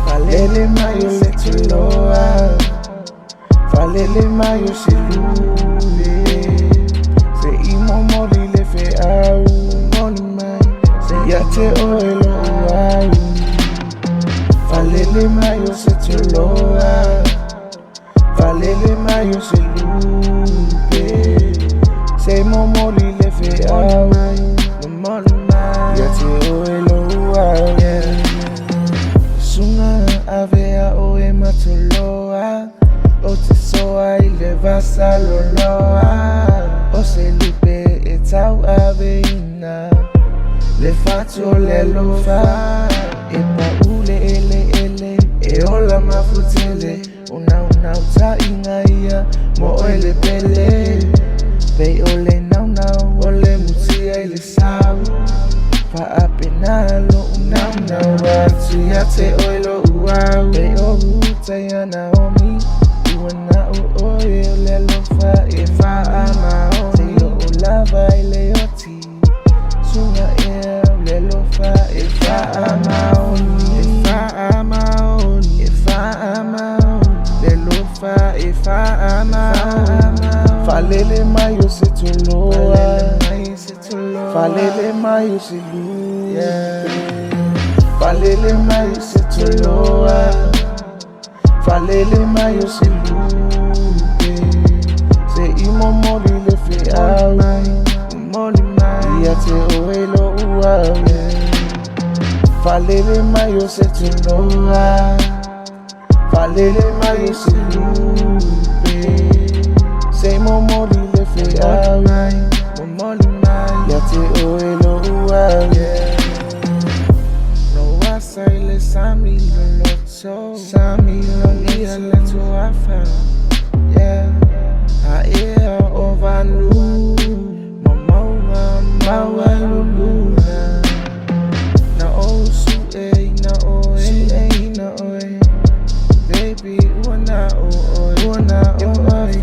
Falele mayo little lower. Falele mayo silule. Se imo mori le fe au moni mai. Se yate oelo au. Falele mayo little lower. Falele mayo silule. Se imo mori le fe au moni mai. Yate oelo au. Sunga avea oe matoloa. O te soa I le vasa loloa. O se lupe e tau aveina. Le fato le lofa. E pa ule ele. E ola mafutele. Una uta inga ia. Mo ele pele. Pei ole nau. Ole mutia ile sau. Pa apenalo una watu yate oilo uau. Pei o te yana omi. Iwana oe le lofa e fa ama o. Te o lava ile oti. Sunga le lofa e fa ama o. E fa ama o. E fa ama o. Le lofa e fa ama o. Falele mayo se tuloa. Falele mayo se lu. Falele mayo se tuloa. Falele mayo se lu. Se imo mori le fe au. Mori mai. Yate oelo uau. Falele mayo se tuloa. Falele mayo se lu. Se imo mori le fe au. Mori mai. Yate oelo uau. No asile sami loloto. Sami lolia leto afa. Yeah. Aea ovanu. Mama mawa luluna. Na osu na oe. Na oe. Baby wana oe. Wana oe.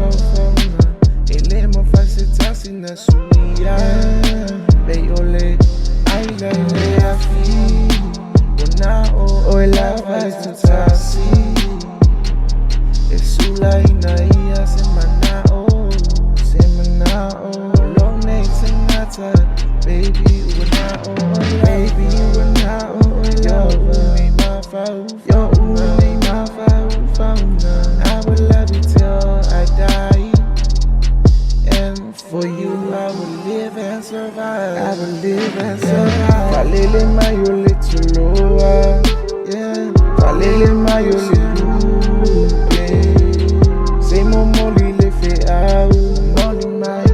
Ele mo fasitasi na suya. Beyole aile afi. Wana oe lava tutasi. Esula inaia semana o. Long night senata. Baby wana oe. Baby wana oe. Yo umi mafau. Yo umi mafau fauna. I will love you till I die. And for you I will live and survive. I will live and survive. Falele mayo little lower. Yeah. Falele mayo little. Se mo mori le fe au. Mori mai.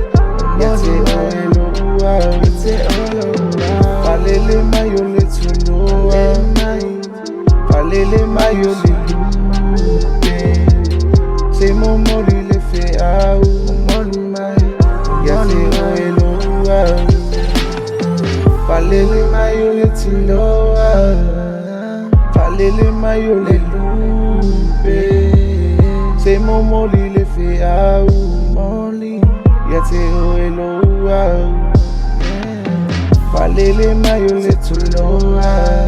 Yate oelo uau. Yate oelo uau. Falele mayo little lower. Falele mayo little. Se mo mori le fe au. Mori mai. Yate oelo uau. Falele mayo little lower. Falele mayo le lupe. Se mo mori le fe au. Moli. Yate oelo uau. Falele mayo little lower.